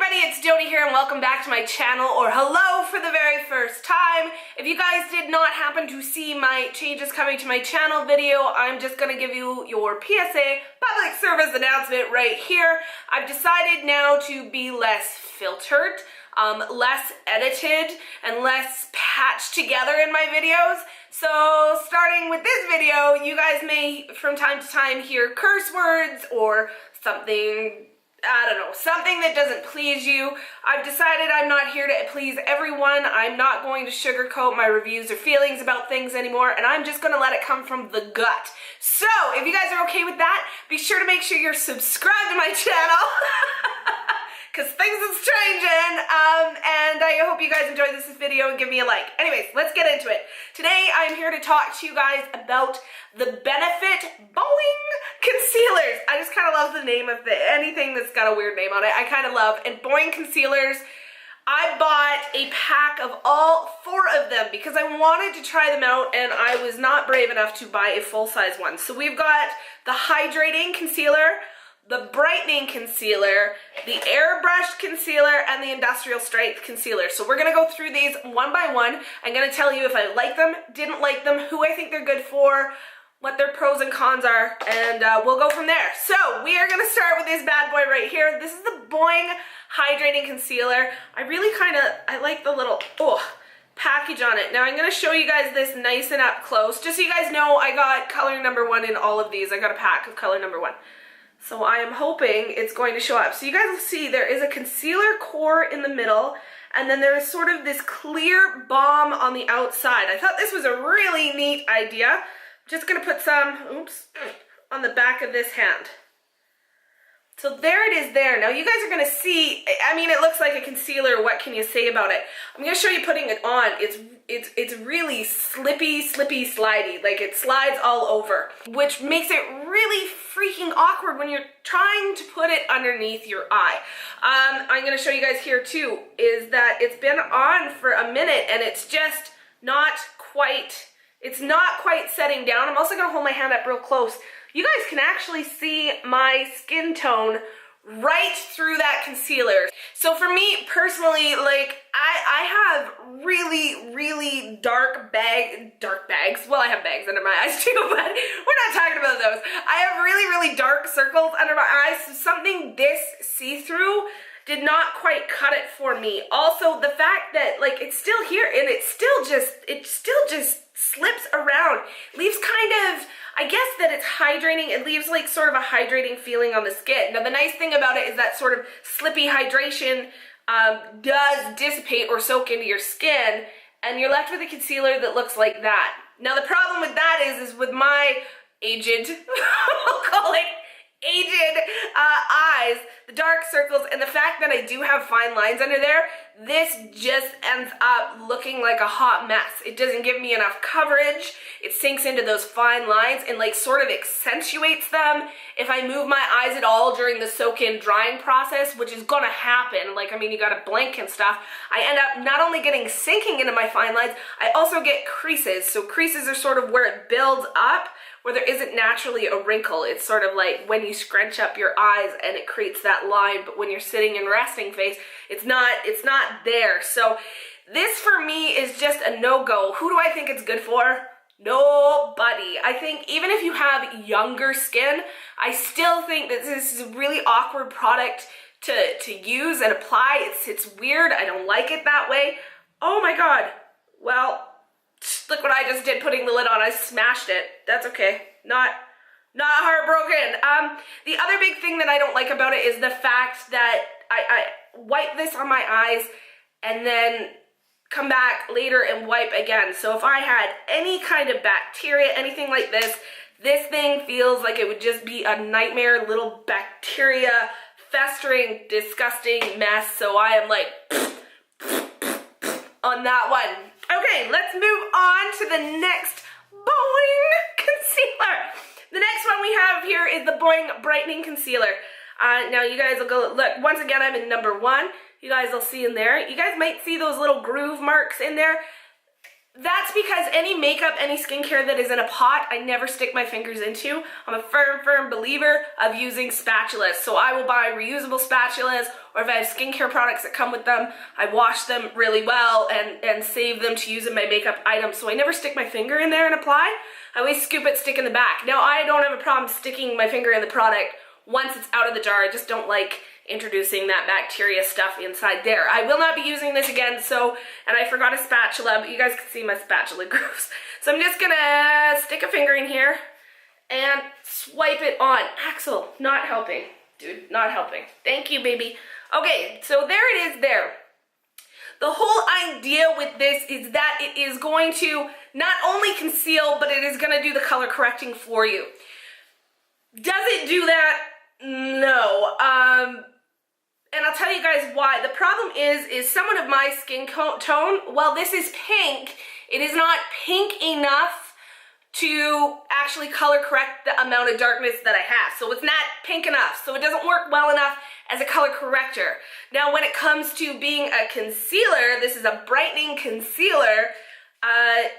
everybody, it's Jody here and welcome back to my channel, or hello for the very first time. If you guys did not happen to see my changes coming to my channel video, I'm just going to give you your PSA, public service announcement right here. I've decided now to be less filtered, less edited, and less patched together in my videos. So starting with this video, you guys may from time to time hear curse words or something, I don't know, something that doesn't please you. I've decided I'm not here to please everyone. I'm not going to sugarcoat my reviews or feelings about things anymore, and I'm just going to let it come from the gut. So, if you guys are okay with that, be sure to make sure you're subscribed to my channel, because things are changing, and I hope you guys enjoyed this video and give me a like. Anyways, let's get into it. Today, I'm here to talk to you guys about the Benefit Boiing concealers. I just kind of love the name of anything that's got a weird name on it. I kind of love, and Boiing concealers, I bought a pack of all 4 of them because I wanted to try them out and I was not brave enough to buy a full-size one. So we've got the Hydrating Concealer, the Brightening Concealer, the Airbrush Concealer, and the Industrial Strength Concealer. So we're going to go through these one by one. I'm going to tell you if I like them, didn't like them, who I think they're good for, what their pros and cons are, and we'll go from there. So we are going to start with this bad boy right here. This is the Boiing Hydrating Concealer. I like the little package on it. Now I'm going to show you guys this nice and up close. Just so you guys know, I got color number 1 in all of these. I got a pack of color number 1. So I am hoping it's going to show up. So you guys will see there is a concealer core in the middle, and then there is sort of this clear balm on the outside. I thought this was a really neat idea. Just gonna put some, on the back of this hand. So there it is there. Now you guys are gonna see, I mean, it looks like a concealer. What can you say about it? I'm gonna show you putting it on. It's really slippy, slidey. Like it slides all over, which makes it really freaking awkward when you're trying to put it underneath your eye. I'm gonna show you guys here too, is that it's been on for a minute and it's just not quite, it's not quite setting down. I'm also gonna hold my hand up real close. You guys can actually see my skin tone right through that concealer. So for me personally, like I have really dark bags. Well, I have bags under my eyes too, but we're not talking about those. I have really dark circles under my eyes. So something this see-through did not quite cut it for me. Also, the fact that like it's still here and it still just slips around, leaves kind of, I guess that it's hydrating, it leaves like sort of a hydrating feeling on the skin. Now the nice thing about it is that sort of slippy hydration does dissipate or soak into your skin, and you're left with a concealer that looks like that. Now the problem with that is with my aged, we'll call it aged eyes, the dark circles, and the fact that I do have fine lines under there, this just ends up looking like a hot mess. It doesn't give me enough coverage. It sinks into those fine lines and like sort of accentuates them. If I move my eyes at all during the soak-in drying process, which is gonna happen, like I mean you gotta blink and stuff, I end up not only getting sinking into my fine lines, I also get creases. So creases are sort of where it builds up, where there isn't naturally a wrinkle. It's sort of like when you scrunch up your eyes and it creates that line, but when you're sitting in resting face, it's not there. So this for me is just a no-go. Who do I think it's good for? Nobody. I think even if you have younger skin, I still think that this is a really awkward product to use and apply. It's weird. I don't like it that way. Oh my God. Well, look what I just did putting the lid on. I smashed it. That's okay. Not heartbroken. The other big thing that I don't like about it is the fact that I wipe this on my eyes and then come back later and wipe again. So if I had any kind of bacteria, anything like this thing feels like it would just be a nightmare, little bacteria, festering, disgusting mess. So I am like on that one. Okay, let's move on to the next Boiing concealer. The next one we have here is the Boiing Brightening Concealer. Now you guys will go, look, once again I'm in number 1. You guys will see in there. You guys might see those little groove marks in there. That's because any makeup, any skincare that is in a pot, I never stick my fingers into. I'm a firm believer of using spatulas. So I will buy reusable spatulas, or if I have skincare products that come with them, I wash them really well and save them to use in my makeup items. So I never stick my finger in there and apply. I always scoop it, stick in the back. Now I don't have a problem sticking my finger in the product once it's out of the jar. I just don't like introducing that bacteria stuff inside there. I will not be using this again, and I forgot a spatula, but you guys can see my spatula gross. So I'm just gonna stick a finger in here and swipe it on. Axel, not helping. Dude, not helping. Thank you, baby. Okay, so there it is there. The whole idea with this is that it is going to not only conceal, but it is gonna do the color correcting for you. Does it do that? No. And I'll tell you guys why. The problem is someone of my skin tone, while this is pink, it is not pink enough to actually color correct the amount of darkness that I have. So it's not pink enough. So it doesn't work well enough as a color corrector. Now when it comes to being a concealer, this is a brightening concealer,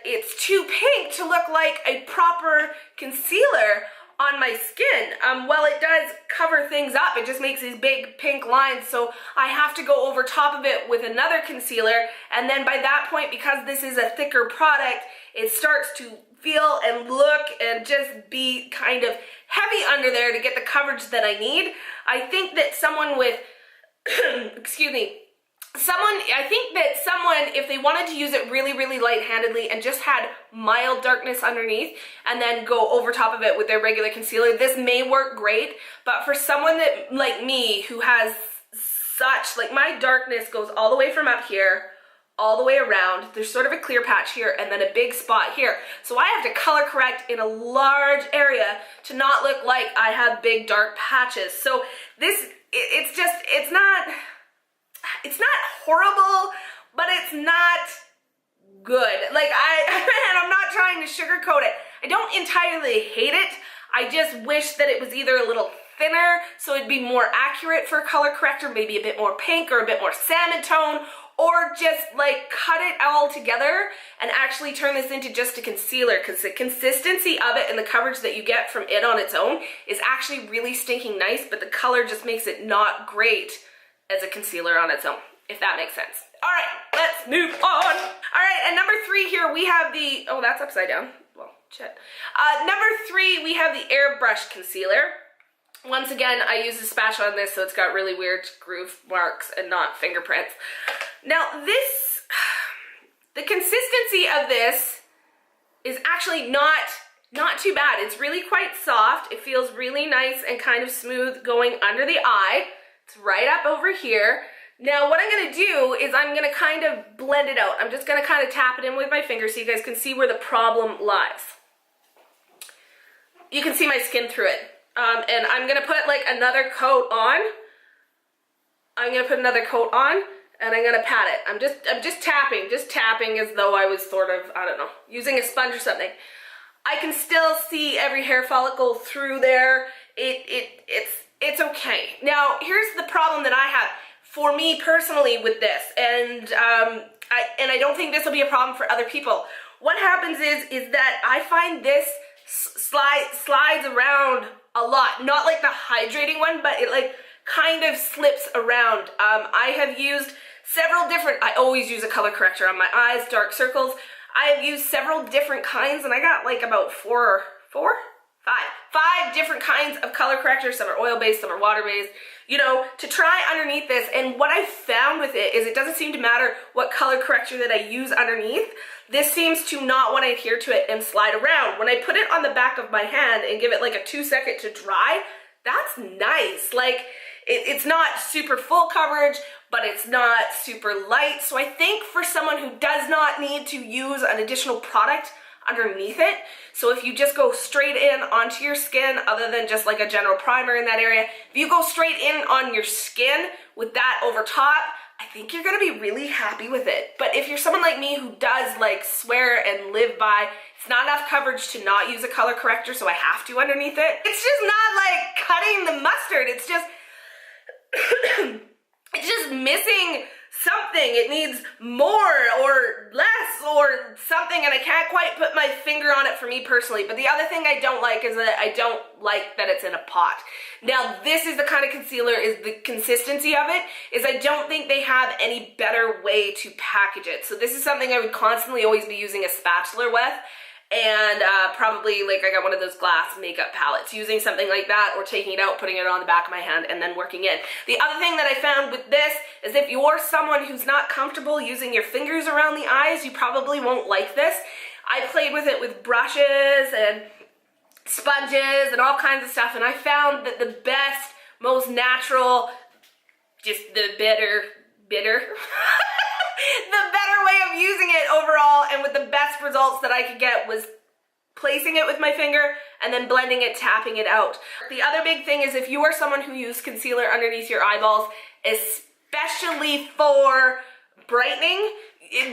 it's too pink to look like a proper concealer on my skin. Well, it does cover things up. It just makes these big pink lines, so I have to go over top of it with another concealer, and then by that point, because this is a thicker product, it starts to feel and look and just be kind of heavy under there to get the coverage that I need. I think that someone with, excuse me, I think that someone, if they wanted to use it really, really light-handedly and just had mild darkness underneath and then go over top of it with their regular concealer, this may work great. But for someone that, like me, who has such, like my darkness goes all the way from up here, all the way around, there's sort of a clear patch here and then a big spot here. So I have to color correct in a large area to not look like I have big dark patches. So this, it's not horrible, but it's not good. Like and I'm not trying to sugarcoat it. I don't entirely hate it. I just wish that it was either a little thinner so it'd be more accurate for a color corrector, maybe a bit more pink or a bit more salmon tone, or just like cut it all together and actually turn this into just a concealer, because the consistency of it and the coverage that you get from it on its own is actually really stinking nice, but the color just makes it not great as a concealer on its own, if that makes sense. All right, let's move on. All right, and number 3 here, we have the, oh, that's upside down. Well, shit. Number 3, we have the airbrush concealer. Once again, I use a spatula on this, so it's got really weird groove marks and not fingerprints. Now this, the consistency of this is actually not too bad. It's really quite soft. It feels really nice and kind of smooth going under the eye. It's right up over here. Now what I'm gonna do is I'm gonna kind of blend it out. I'm just gonna kind of tap it in with my finger so you guys can see where the problem lies. You can see my skin through it. And I'm gonna put like another coat on. I'm gonna put another coat on and I'm gonna pat it. I'm just tapping as though I was sort of, I don't know, using a sponge or something. I can still see every hair follicle through there. It's okay. Now, here's the problem that I have for me personally with this, and I don't think this will be a problem for other people. What happens is that I find this slides around a lot. Not like the hydrating one, but it like kind of slips around. I have used several different, I always use a color corrector on my eyes, dark circles. I have used several different kinds, and I got like about five different kinds of color correctors. Some are oil-based, some are water-based, you know, to try underneath this. And what I found with it is it doesn't seem to matter what color corrector that I use underneath. This seems to not want to adhere to it and slide around. When I put it on the back of my hand and give it like a 2-second to dry, that's nice. Like, it's not super full coverage, but it's not super light. So I think for someone who does not need to use an additional product underneath it, so if you just go straight in onto your skin, other than just like a general primer in that area, if you go straight in on your skin with that over top, I think you're gonna be really happy with it. But if you're someone like me who does like swear and live by, it's not enough coverage to not use a color corrector, so I have to underneath it. It's just not like cutting the mustard. It's just, it's just missing something. It needs more or less or something, and I can't quite put my finger on it for me personally. But the other thing I don't like is that I don't like that it's in a pot. Now, this is the kind of concealer, is the consistency of it, is I don't think they have any better way to package it. So this is something I would constantly always be using a spatula with. And probably, like, I got one of those glass makeup palettes, using something like that, or taking it out, putting it on the back of my hand, and then working in. The other thing that I found with this is if you're someone who's not comfortable using your fingers around the eyes, you probably won't like this. I played with it with brushes and sponges and all kinds of stuff, and I found that the best, most natural, just the better the better way of using it overall, and with the best results that I could get, was placing it with my finger and then blending it, tapping it out. The other big thing is if you are someone who uses concealer underneath your eyeballs, especially for brightening,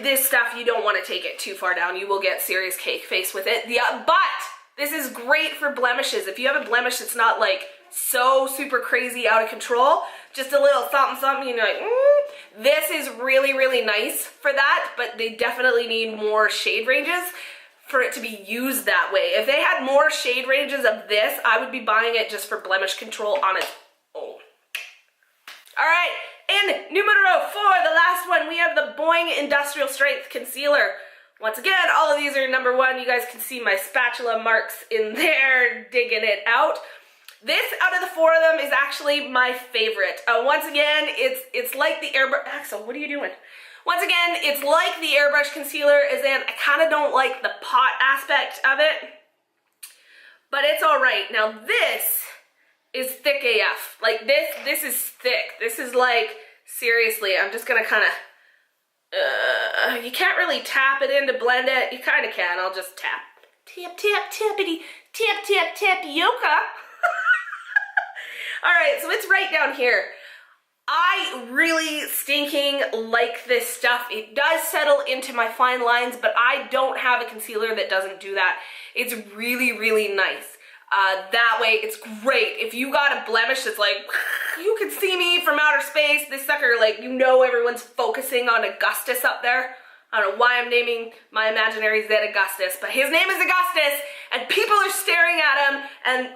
this stuff, you don't want to take it too far down. You will get serious cake face with it. But this is great for blemishes. If you have a blemish that's not like so super crazy out of control, just a little something, something, you know, like, this is really, really nice for that, but they definitely need more shade ranges for it to be used that way. If they had more shade ranges of this, I would be buying it just for blemish control on its own. All right, and numero 4, the last one, we have the Boing Industrial Strength Concealer. Once again, all of these are number 1. You guys can see my spatula marks in there, digging it out. This, out of the 4 of them, is actually my favorite. Once again, it's like the airbrush. Axel, what are you doing? Once again, it's like the airbrush concealer, as in I kind of don't like the pot aspect of it, but it's all right. Now this is thick AF. Like this is thick. This is like, seriously, I'm just gonna kind of, you can't really tap it in to blend it. You kind of can. I'll just tap. Tap, tap, tappity, tap, tap, tapioca. All right, so it's right down here. I really stinking like this stuff. It does settle into my fine lines, but I don't have a concealer that doesn't do that. It's really, really nice. That way, it's great. If you got a blemish that's like, you can see me from outer space, this sucker, like, you know everyone's focusing on Augustus up there. I don't know why I'm naming my imaginary Zed Augustus, but his name is Augustus, and people are staring at him,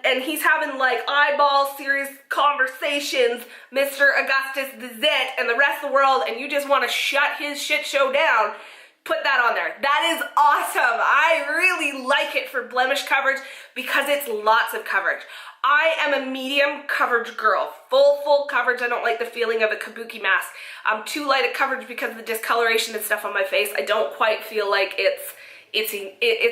and he's having like eyeball serious conversations, Mr. Augustus the Zet, and the rest of the world, and you just want to shut his shit show down. Put that on there. That is awesome. I really like it for blemish coverage because it's lots of coverage. I am a medium coverage girl. Full coverage. I don't like the feeling of a kabuki mask. I'm too light a coverage because of the discoloration and stuff on my face. I don't quite feel like it's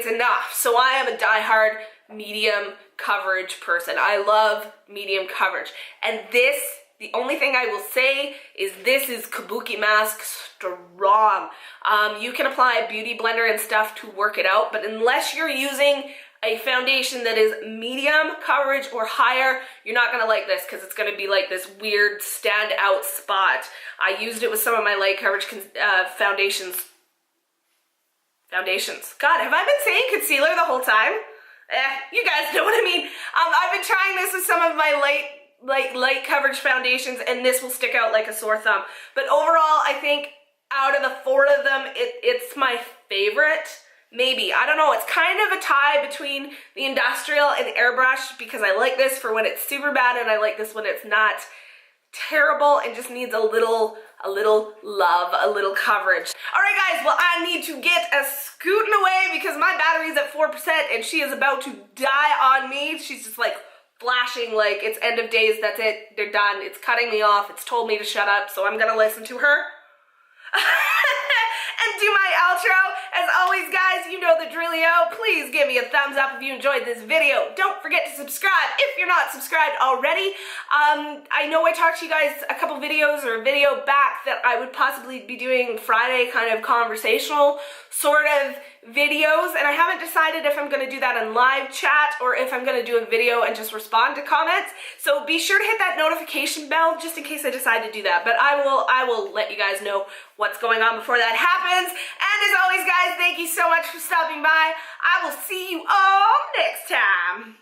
enough. So I am a diehard medium coverage person. I love medium coverage. And this, the only thing I will say is this is kabuki mask strong. You can apply a beauty blender and stuff to work it out, but unless you're using a foundation that is medium coverage or higher, you're not gonna like this because it's gonna be like this weird stand out spot. I used it with some of my light coverage foundations. God, have I been saying concealer the whole time? You guys know what I mean. I've been trying this with some of my light coverage foundations, and this will stick out like a sore thumb. But overall, I think out of the 4 of them, it's my favorite. Maybe, I don't know, it's kind of a tie between the industrial and the airbrush because I like this for when it's super bad and I like this when it's not terrible and just needs a little love, a little coverage. All right guys, well I need to get a scooting away because my battery's at 4% and she is about to die on me. She's just like flashing like it's end of days, that's it, they're done. It's cutting me off, it's told me to shut up, so I'm gonna listen to her. And do my outro. As always guys, you know the drillio. Please give me a thumbs up if you enjoyed this video. Don't forget to subscribe if you're not subscribed already. I know I talked to you guys a couple videos or a video back that I would possibly be doing Friday kind of conversational sort of videos, and I haven't decided if I'm going to do that in live chat or if I'm going to do a video and just respond to comments. So be sure to hit that notification bell just in case I decide to do that. But I will let you guys know what's going on before that happens. And as always guys, thank you so much for stopping by. I will see you all next time.